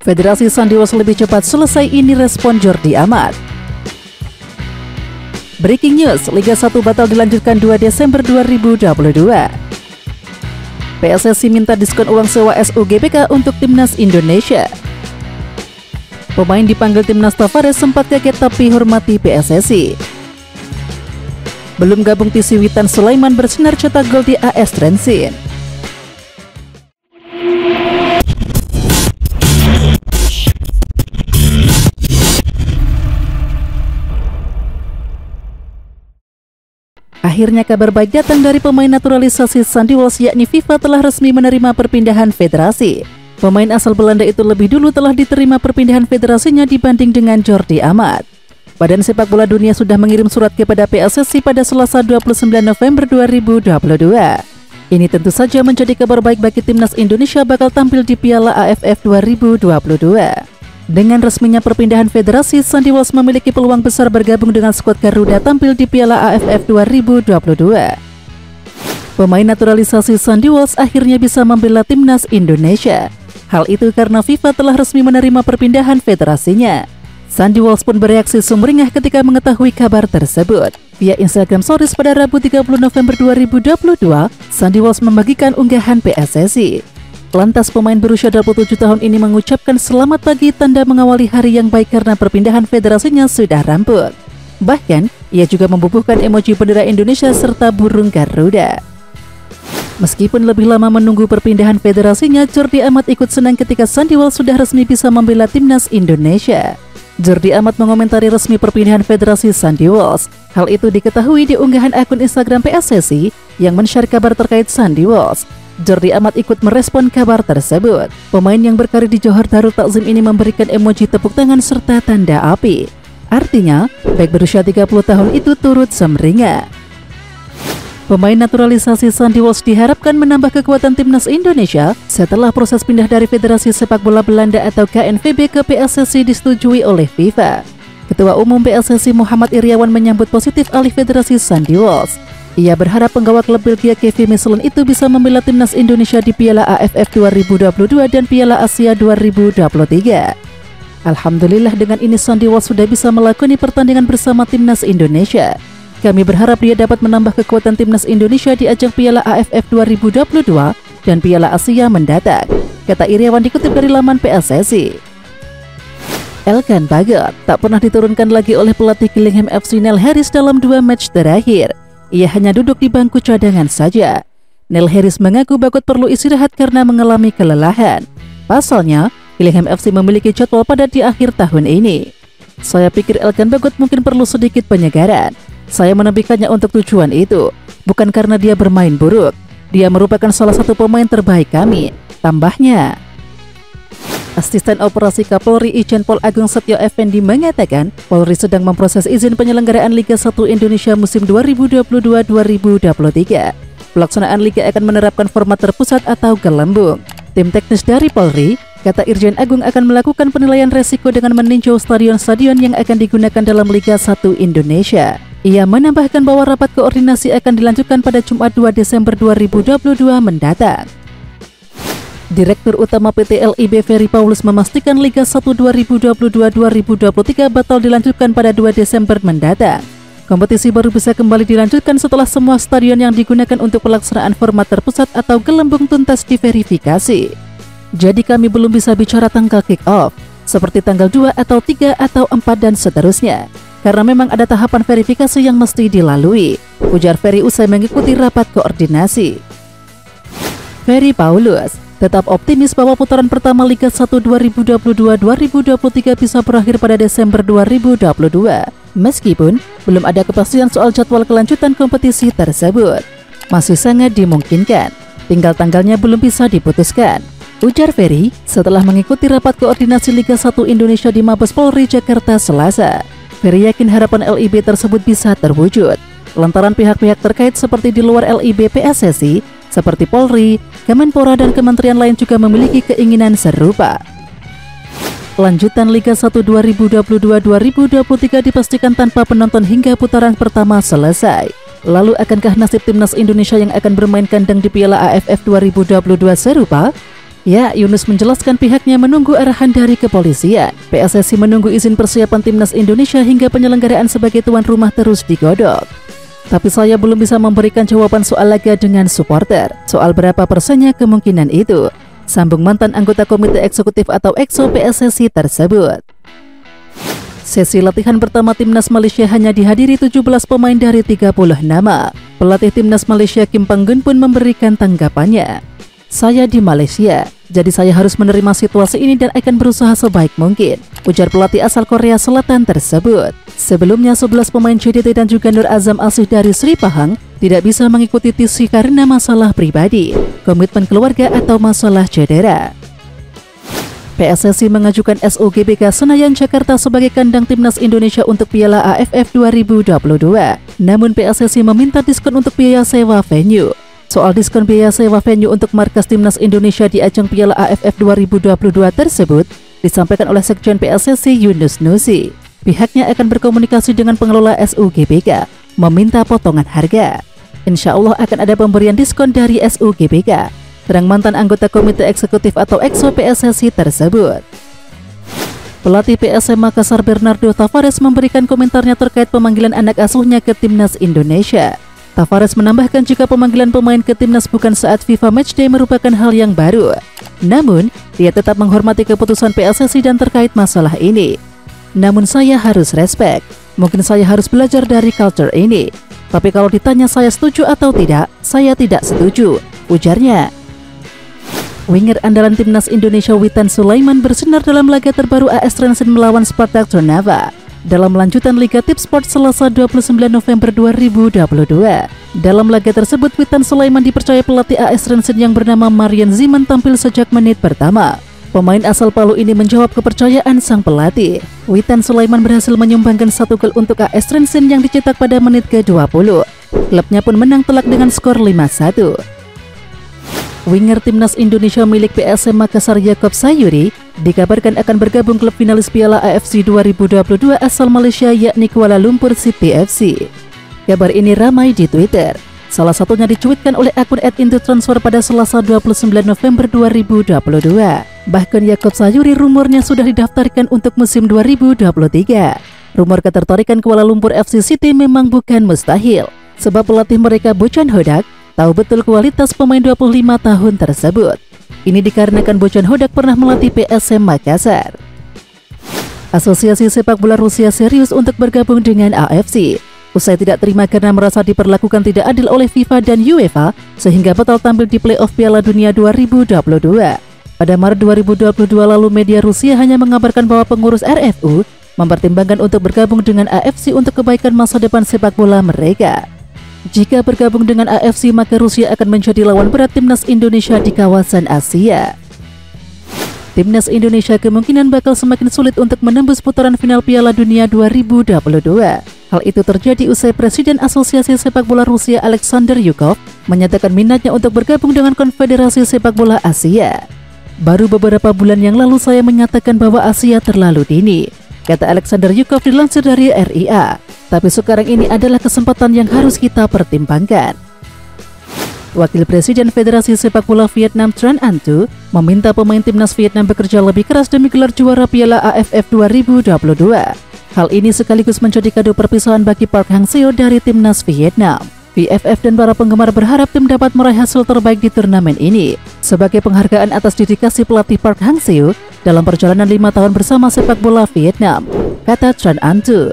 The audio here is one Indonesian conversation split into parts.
Federasi Sandiwals lebih cepat selesai, ini respon Jordi Amat. Breaking news, Liga 1 batal dilanjutkan 2 Desember 2022. PSSI minta diskon uang sewa SUGBK untuk Timnas Indonesia. Pemain dipanggil Timnas Tavares sempat kaget tapi hormati PSSI. Belum gabung TC Witan Sulaiman bersinar cetak gol di AS Trensin. Akhirnya kabar baik datang dari pemain naturalisasi Sandiwals, yakni FIFA telah resmi menerima perpindahan federasi. Pemain asal Belanda itu lebih dulu telah diterima perpindahan federasinya dibanding dengan Jordi Amat. Badan Sepak Bola Dunia sudah mengirim surat kepada PSSI pada Selasa 29 November 2022. Ini tentu saja menjadi kabar baik bagi Timnas Indonesia bakal tampil di Piala AFF 2022. Dengan resminya perpindahan federasi, Sandiwals memiliki peluang besar bergabung dengan skuad Garuda tampil di Piala AFF 2022. Pemain naturalisasi Sandiwals akhirnya bisa membela Timnas Indonesia. Hal itu karena FIFA telah resmi menerima perpindahan federasinya. Sandiwals pun bereaksi sumringah ketika mengetahui kabar tersebut. Via Instagram Stories pada Rabu 30 November 2022, Sandiwals membagikan unggahan PSSI. Lantas pemain berusia 27 tahun ini mengucapkan selamat pagi tanda mengawali hari yang baik karena perpindahan federasinya sudah rampung. Bahkan, ia juga membubuhkan emoji bendera Indonesia serta burung Garuda. Meskipun lebih lama menunggu perpindahan federasinya, Jordi Amat ikut senang ketika Sandiwals sudah resmi bisa membela Timnas Indonesia. Jordi Amat mengomentari resmi perpindahan federasi Sandiwals. Hal itu diketahui di unggahan akun Instagram PSSI yang men-share kabar terkait Sandiwals. Jordi Amat ikut merespon kabar tersebut. Pemain yang berkarir di Johor Darul Takzim ini memberikan emoji tepuk tangan serta tanda api. Artinya, baik berusia 30 tahun itu turut sumringah. Pemain naturalisasi Sandiwals diharapkan menambah kekuatan Timnas Indonesia setelah proses pindah dari Federasi Sepak Bola Belanda atau KNVB ke PSSI disetujui oleh FIFA. Ketua Umum PSSI Muhammad Iriawan menyambut positif alih Federasi Sandiwals. Ia berharap penggawa klub Belgia Kevin Mechelen itu bisa membela Timnas Indonesia di Piala AFF 2022 dan Piala Asia 2023. Alhamdulillah, dengan ini Sandiwals sudah bisa melakoni pertandingan bersama Timnas Indonesia. Kami berharap dia dapat menambah kekuatan Timnas Indonesia di ajang Piala AFF 2022 dan Piala Asia mendatang, kata Iriawan dikutip dari laman PSSI. Elkan Bagot tak pernah diturunkan lagi oleh pelatih Gillingham FC Neil Harris dalam 2 match terakhir. Ia hanya duduk di bangku cadangan saja. Neil Harris mengaku Bagot perlu istirahat karena mengalami kelelahan. Pasalnya, Gillingham FC memiliki jadwal padat di akhir tahun ini. Saya pikir Elkan Bagot mungkin perlu sedikit penyegaran. Saya menambahkannya untuk tujuan itu, bukan karena dia bermain buruk. Dia merupakan salah satu pemain terbaik kami, tambahnya. Asisten Operasi Kapolri Irjen Pol Agung Setio Effendi mengatakan Polri sedang memproses izin penyelenggaraan Liga 1 Indonesia musim 2022-2023. Pelaksanaan Liga akan menerapkan format terpusat atau gelembung. Tim teknis dari Polri, kata Irjen Agung, akan melakukan penilaian resiko dengan meninjau stadion-stadion yang akan digunakan dalam Liga 1 Indonesia. Ia menambahkan bahwa rapat koordinasi akan dilanjutkan pada Jumat 2 Desember 2022 mendatang. Direktur Utama PT LIB Ferry Paulus memastikan Liga 1 2022-2023 batal dilanjutkan pada 2 Desember mendatang. Kompetisi baru bisa kembali dilanjutkan setelah semua stadion yang digunakan untuk pelaksanaan format terpusat atau gelembung tuntas diverifikasi. Jadi kami belum bisa bicara tanggal kick-off, seperti tanggal 2 atau 3 atau 4 dan seterusnya, karena memang ada tahapan verifikasi yang mesti dilalui, ujar Ferry usai mengikuti rapat koordinasi. Ferry Paulus tetap optimis bahwa putaran pertama Liga 1 2022-2023 bisa berakhir pada Desember 2022, meskipun belum ada kepastian soal jadwal kelanjutan kompetisi tersebut. Masih sangat dimungkinkan, tinggal tanggalnya belum bisa diputuskan, ujar Ferry setelah mengikuti rapat koordinasi Liga 1 Indonesia di Mabes Polri Jakarta Selasa. Ferry yakin harapan LIB tersebut bisa terwujud, lantaran pihak-pihak terkait seperti di luar LIB PSSI, seperti Polri, Kemenpora dan kementerian lain juga memiliki keinginan serupa. Lanjutan Liga 1 2022-2023 dipastikan tanpa penonton hingga putaran pertama selesai. Lalu akankah nasib Timnas Indonesia yang akan bermain kandang di Piala AFF 2022 serupa? Ya, Yunus menjelaskan pihaknya menunggu arahan dari kepolisian. PSSI menunggu izin persiapan timnas Indonesia hingga penyelenggaraan sebagai tuan rumah terus digodok. Tapi saya belum bisa memberikan jawaban soal laga dengan supporter. Soal berapa persennya kemungkinan itu, sambung mantan anggota Komite Eksekutif atau EXO PSSI tersebut. Sesi latihan pertama timnas Malaysia hanya dihadiri 17 pemain dari 30 nama. Pelatih timnas Malaysia Kim Pang-gun pun memberikan tanggapannya. Saya di Malaysia, jadi saya harus menerima situasi ini dan akan berusaha sebaik mungkin, ujar pelatih asal Korea Selatan tersebut. Sebelumnya 11 pemain JDT dan juga Nur Azam Asih dari Sri Pahang tidak bisa mengikuti TC karena masalah pribadi, komitmen keluarga atau masalah cedera. PSSI mengajukan SUGBK Senayan Jakarta sebagai kandang timnas Indonesia untuk Piala AFF 2022. Namun PSSI meminta diskon untuk biaya sewa venue. Soal diskon biaya sewa venue untuk markas timnas Indonesia di ajang Piala AFF 2022 tersebut disampaikan oleh Sekjen PSSI Yunus Nusi. Pihaknya akan berkomunikasi dengan pengelola SUGBK, meminta potongan harga. Insya Allah akan ada pemberian diskon dari SUGBK, terang mantan anggota Komite Eksekutif atau EXO PSSI tersebut. Pelatih PSM Makassar Bernardo Tavares memberikan komentarnya terkait pemanggilan anak asuhnya ke timnas Indonesia. Tavares menambahkan jika pemanggilan pemain ke timnas bukan saat FIFA Matchday merupakan hal yang baru. Namun, dia tetap menghormati keputusan PSSI dan terkait masalah ini. Namun saya harus respect. Mungkin saya harus belajar dari culture ini. Tapi kalau ditanya saya setuju atau tidak, saya tidak setuju, ujarnya. Winger andalan timnas Indonesia Witan Sulaiman bersinar dalam laga terbaru AS Trenshin melawan Spartak Trnava dalam lanjutan Liga Tipsport Selasa 29 November 2022. Dalam laga tersebut, Witan Sulaiman dipercaya pelatih AS Trenshin yang bernama Marian Ziman tampil sejak menit pertama. Pemain asal Palu ini menjawab kepercayaan sang pelatih. Witan Sulaiman berhasil menyumbangkan 1 gol untuk AS Trenshin yang dicetak pada menit ke-20. Klubnya pun menang telak dengan skor 5-1. Winger timnas Indonesia milik PSM Makassar Yaakob Sayuri dikabarkan akan bergabung klub finalis Piala AFC 2022 asal Malaysia yakni Kuala Lumpur City FC. Kabar ini ramai di Twitter. Salah satunya dicuitkan oleh akun @indotransfer pada Selasa 29 November 2022. Bahkan Yaakob Sayuri rumornya sudah didaftarkan untuk musim 2023. Rumor ketertarikan Kuala Lumpur FC City memang bukan mustahil, sebab pelatih mereka Bojan Hodak tahu betul kualitas pemain 25 tahun tersebut. Ini dikarenakan Bojan Hodak pernah melatih PSM Makassar. Asosiasi Sepak Bola Rusia serius untuk bergabung dengan AFC. Usai tidak terima karena merasa diperlakukan tidak adil oleh FIFA dan UEFA, sehingga batal tampil di playoff Piala Dunia 2022. Pada Maret 2022 lalu, media Rusia hanya mengabarkan bahwa pengurus RFU mempertimbangkan untuk bergabung dengan AFC untuk kebaikan masa depan sepak bola mereka. Jika bergabung dengan AFC, maka Rusia akan menjadi lawan berat timnas Indonesia di kawasan Asia. Timnas Indonesia kemungkinan bakal semakin sulit untuk menembus putaran final Piala Dunia 2022. Hal itu terjadi usai Presiden Asosiasi Sepak Bola Rusia Alexander Yukov menyatakan minatnya untuk bergabung dengan Konfederasi Sepak Bola Asia. Baru beberapa bulan yang lalu saya menyatakan bahwa Asia terlalu dini, kata Alexander Yukov dilansir dari RIA. Tapi sekarang ini adalah kesempatan yang harus kita pertimbangkan. Wakil Presiden Federasi Sepak Bola Vietnam Tran Anh Tu meminta pemain timnas Vietnam bekerja lebih keras demi gelar juara Piala AFF 2022. Hal ini sekaligus menjadi kado perpisahan bagi Park Hang-seo dari timnas Vietnam. VFF dan para penggemar berharap tim dapat meraih hasil terbaik di turnamen ini sebagai penghargaan atas dedikasi pelatih Park Hang-seo dalam perjalanan 5 tahun bersama sepak bola Vietnam, kata Tran Anh Tu.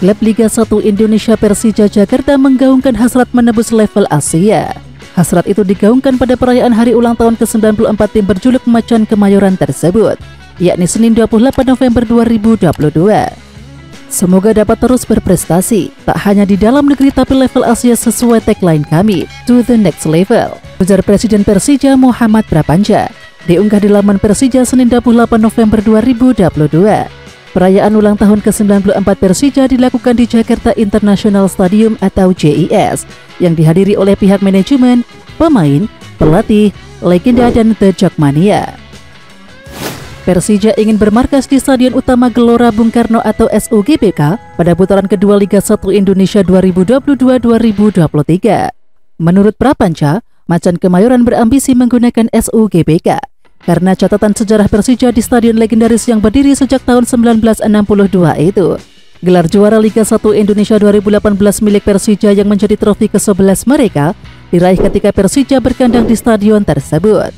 Klub Liga 1 Indonesia Persija Jakarta menggaungkan hasrat menembus level Asia. Hasrat itu digaungkan pada perayaan hari ulang tahun ke-94 tim berjuluk Macan Kemayoran tersebut, yakni Senin 28 November 2022. Semoga dapat terus berprestasi, tak hanya di dalam negeri tapi level Asia sesuai tagline kami, to the next level, ujar Presiden Persija Muhammad Prapanca. Diunggah di laman Persija Senin 28 November 2022. Perayaan ulang tahun ke-94 Persija dilakukan di Jakarta International Stadium atau JIS yang dihadiri oleh pihak manajemen, pemain, pelatih, legenda dan The Jakmania. Persija ingin bermarkas di Stadion Utama Gelora Bung Karno atau SUGBK pada putaran kedua Liga 1 Indonesia 2022-2023. Menurut Prapanca, Macan Kemayoran berambisi menggunakan SUGBK karena catatan sejarah Persija di stadion legendaris yang berdiri sejak tahun 1962 itu. Gelar juara Liga 1 Indonesia 2018 milik Persija yang menjadi trofi ke-11 mereka diraih ketika Persija berkandang di stadion tersebut.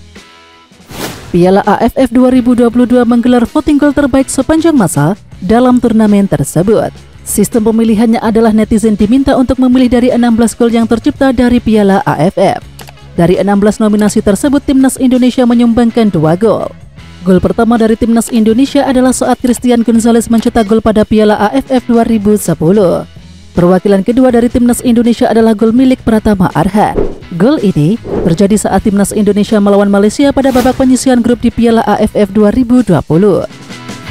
Piala AFF 2022 menggelar voting gol terbaik sepanjang masa dalam turnamen tersebut. Sistem pemilihannya adalah netizen diminta untuk memilih dari 16 gol yang tercipta dari Piala AFF. Dari 16 nominasi tersebut, Timnas Indonesia menyumbangkan 2 gol. Gol pertama dari Timnas Indonesia adalah saat Christian Gonzalez mencetak gol pada Piala AFF 2010. Perwakilan kedua dari Timnas Indonesia adalah gol milik Pratama Arhan. Gol ini terjadi saat Timnas Indonesia melawan Malaysia pada babak penyisihan grup di Piala AFF 2020.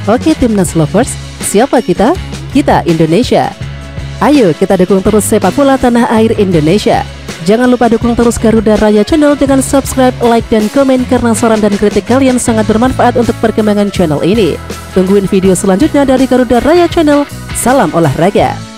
Oke Timnas Lovers, siapa kita? Kita Indonesia. Ayo kita dukung terus sepak bola tanah air Indonesia. Jangan lupa dukung terus Garuda Raya Channel dengan subscribe, like, dan komen karena saran dan kritik kalian sangat bermanfaat untuk perkembangan channel ini. Tungguin video selanjutnya dari Garuda Raya Channel. Salam olahraga.